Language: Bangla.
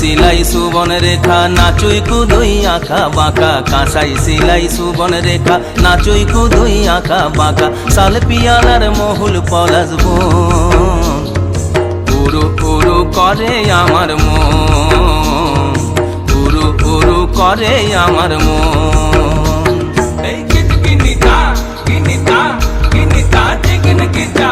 সিলাই সুবন রেখা নাচুই কুদুই আঁকা বাঁকা, কাঁসাই সিলাই সুবন রেখা নাচুই কুদুই আঁকা বাঁকা। শাল পিয়ালার মহুল পলাশ বন, উরু উরু করে আমার মন, উরু উরু করে আমার মন। এই কিট কিনিতা কিনিতা কিনিতা টিকিন কিটা।